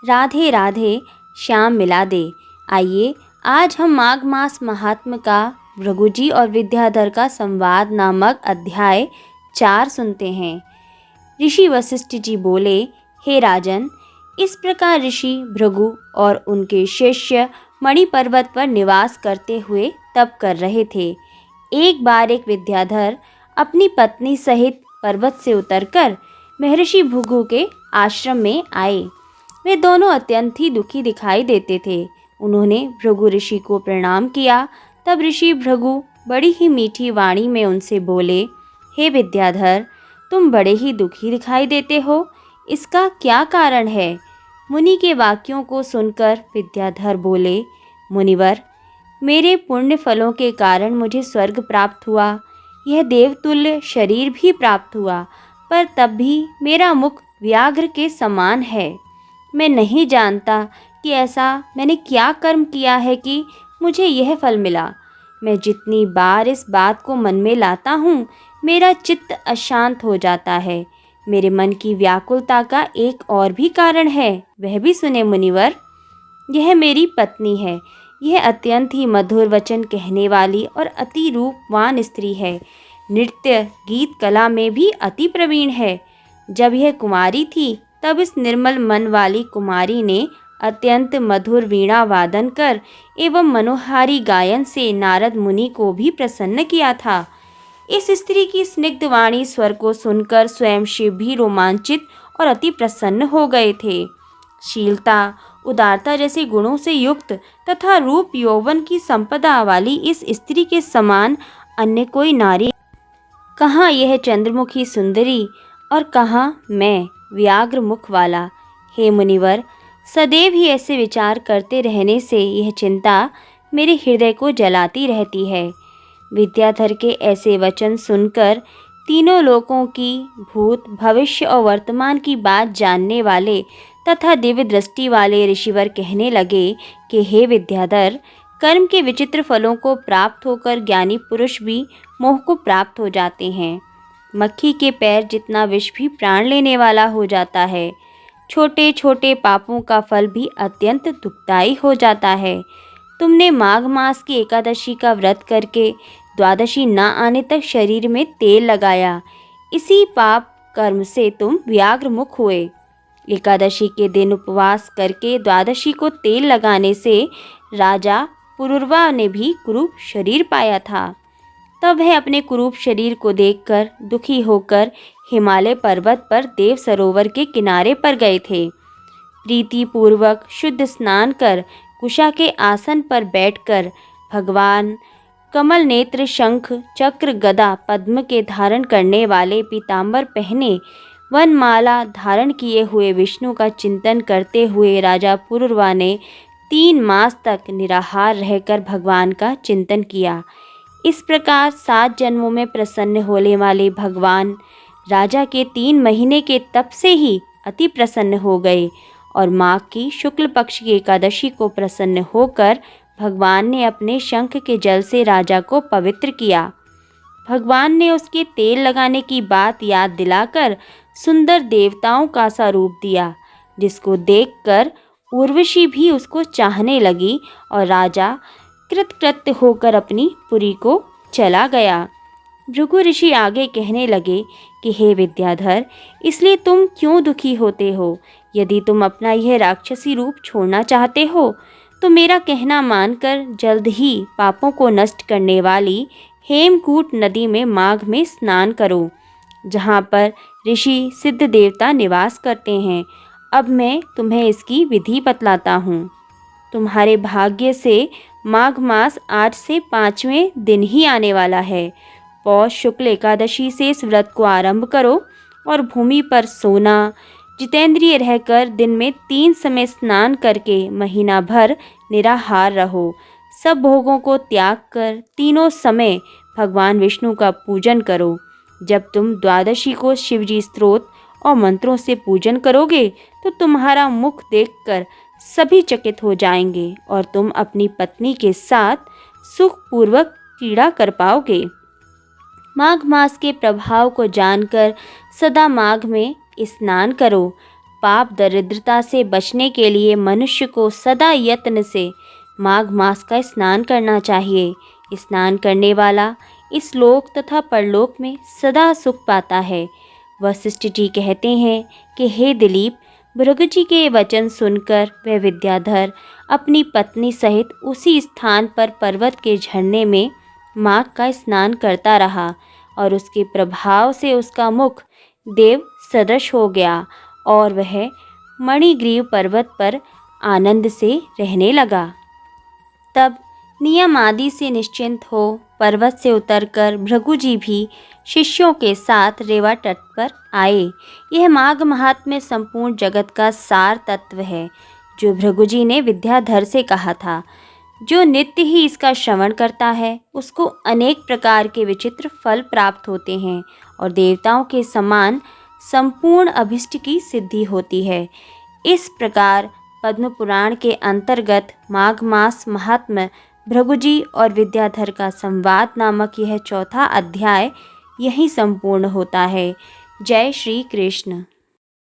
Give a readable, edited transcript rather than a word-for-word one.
राधे राधे श्याम मिला दे। आइए आज हम माघ मास महात्म का भृगुजी और विद्याधर का संवाद नामक अध्याय 4 सुनते हैं। ऋषि वशिष्ठ जी बोले, हे राजन, इस प्रकार ऋषि भृगु और उनके शिष्य मणि पर्वत पर निवास करते हुए तप कर रहे थे। एक बार एक विद्याधर अपनी पत्नी सहित पर्वत से उतरकर महर्षि भृगु के आश्रम में आए। वे दोनों अत्यंत ही दुखी दिखाई देते थे। उन्होंने भृगु ऋषि को प्रणाम किया। तब ऋषि भृगु बड़ी ही मीठी वाणी में उनसे बोले, हे विद्याधर, तुम बड़े ही दुखी दिखाई देते हो, इसका क्या कारण है? मुनि के वाक्यों को सुनकर विद्याधर बोले, मुनिवर, मेरे पुण्य फलों के कारण मुझे स्वर्ग प्राप्त हुआ, यह देवतुल्य शरीर भी प्राप्त हुआ, पर तब भी मेरा मुख व्याघ्र के समान है। मैं नहीं जानता कि ऐसा मैंने क्या कर्म किया है कि मुझे यह फल मिला। मैं जितनी बार इस बात को मन में लाता हूँ, मेरा चित्त अशांत हो जाता है। मेरे मन की व्याकुलता का एक और भी कारण है, वह भी सुने मुनिवर। यह मेरी पत्नी है। यह अत्यंत ही मधुर वचन कहने वाली और अति रूपवान स्त्री है। नृत्य गीत कला में भी अति प्रवीण है। जब यह कुमारी थी तब इस निर्मल मन वाली कुमारी ने अत्यंत मधुर वीणा वादन कर एवं मनोहारी गायन से नारद मुनि को भी प्रसन्न किया था। इस स्त्री की स्निग्ध वाणी स्वर को सुनकर स्वयं शिव भी रोमांचित और अति प्रसन्न हो गए थे। शीलता, उदारता जैसे गुणों से युक्त तथा रूप यौवन की संपदा वाली इस स्त्री के समान अन्य कोई नारी कहाँ यह चंद्रमुखी सुंदरी और कहाँ मैं व्याघ्र मुख वाला। हे मुनिवर, सदैव ही ऐसे विचार करते रहने से यह चिंता मेरे हृदय को जलाती रहती है। विद्याधर के ऐसे वचन सुनकर तीनों लोकों की भूत, भविष्य और वर्तमान की बात जानने वाले तथा दिव्य दृष्टि वाले ऋषिवर कहने लगे कि हे विद्याधर, कर्म के विचित्र फलों को प्राप्त होकर ज्ञानी पुरुष भी मोह को प्राप्त हो जाते हैं। मक्खी के पैर जितना विष भी प्राण लेने वाला हो जाता है। छोटे छोटे पापों का फल भी अत्यंत दुखदायी हो जाता है। तुमने माघ मास की एकादशी का व्रत करके द्वादशी न आने तक शरीर में तेल लगाया। इसी पाप कर्म से तुम व्याघ्र मुख हुए। एकादशी के दिन उपवास करके द्वादशी को तेल लगाने से राजा पुरुरवा ने भी कुरूप शरीर पाया था। तब वह अपने कुरूप शरीर को देखकर दुखी होकर हिमालय पर्वत पर देव सरोवर के किनारे पर गए थे। प्रीति पूर्वक शुद्ध स्नान कर कुशा के आसन पर बैठकर भगवान कमल नेत्र, शंख, चक्र, गदा, पद्म के धारण करने वाले पीतांबर पहने वनमाला धारण किए हुए विष्णु का चिंतन करते हुए राजा पुरुरवा ने 3 मास तक निराहार रहकर भगवान का चिंतन किया। इस प्रकार 7 जन्मों में प्रसन्न होने वाले भगवान राजा के 3 महीने के तप से ही अति प्रसन्न हो गए और माघ की शुक्ल पक्ष की एकादशी को प्रसन्न होकर भगवान ने अपने शंख के जल से राजा को पवित्र किया। भगवान ने उसके तेल लगाने की बात याद दिलाकर सुंदर देवताओं का सा रूप दिया, जिसको देखकर उर्वशी भी उसको चाहने लगी और राजा कृतकृत्य होकर अपनी पुरी को चला गया। भृगु ऋषि आगे कहने लगे कि हे विद्याधर, इसलिए तुम क्यों दुखी होते हो? यदि तुम अपना यह राक्षसी रूप छोड़ना चाहते हो तो मेरा कहना मानकर जल्द ही पापों को नष्ट करने वाली हेमकूट नदी में माघ में स्नान करो, जहाँ पर ऋषि सिद्ध देवता निवास करते हैं। अब मैं तुम्हें इसकी विधि बतलाता हूँ। तुम्हारे भाग्य से माघ मास आज से 5वें दिन ही आने वाला है। पौष शुक्ल एकादशी से इस व्रत को आरंभ करो और भूमि पर सोना, जितेंद्रिय रहकर दिन में 3 समय स्नान करके महीना भर निराहार रहो। सब भोगों को त्याग कर तीनों समय भगवान विष्णु का पूजन करो। जब तुम द्वादशी को शिवजी स्तोत्र और मंत्रों से पूजन करोगे तो तुम्हारा मुख देखकर सभी चकित हो जाएंगे और तुम अपनी पत्नी के साथ सुखपूर्वक क्रीड़ा कर पाओगे। माघ मास के प्रभाव को जानकर सदा माघ में स्नान करो। पाप दरिद्रता से बचने के लिए मनुष्य को सदा यत्न से माघ मास का स्नान करना चाहिए। स्नान करने वाला इस लोक तथा परलोक में सदा सुख पाता है। वशिष्ठ जी कहते हैं कि हे दिलीप, भृगु जी के वचन सुनकर वह विद्याधर अपनी पत्नी सहित उसी स्थान पर पर्वत के झरने में माघ का स्नान करता रहा और उसके प्रभाव से उसका मुख देव सदृश हो गया और वह मणिग्रीव पर्वत पर आनंद से रहने लगा। तब नियम आदि से निश्चिंत हो पर्वत से उतरकर भृगु जी भी शिष्यों के साथ रेवा तट पर आए। यह माघ महात्म्य संपूर्ण जगत का सार तत्व है, जो भृगु जी ने विद्याधर से कहा था। जो नित्य ही इसका श्रवण करता है उसको अनेक प्रकार के विचित्र फल प्राप्त होते हैं और देवताओं के समान संपूर्ण अभिष्ट की सिद्धि होती है। इस प्रकार पद्म पुराण के अंतर्गत माघ मास महात्म्य, भृगु जी और विद्याधर का संवाद नामक यह चौथा अध्याय यहीं संपूर्ण होता है। जय श्री कृष्ण।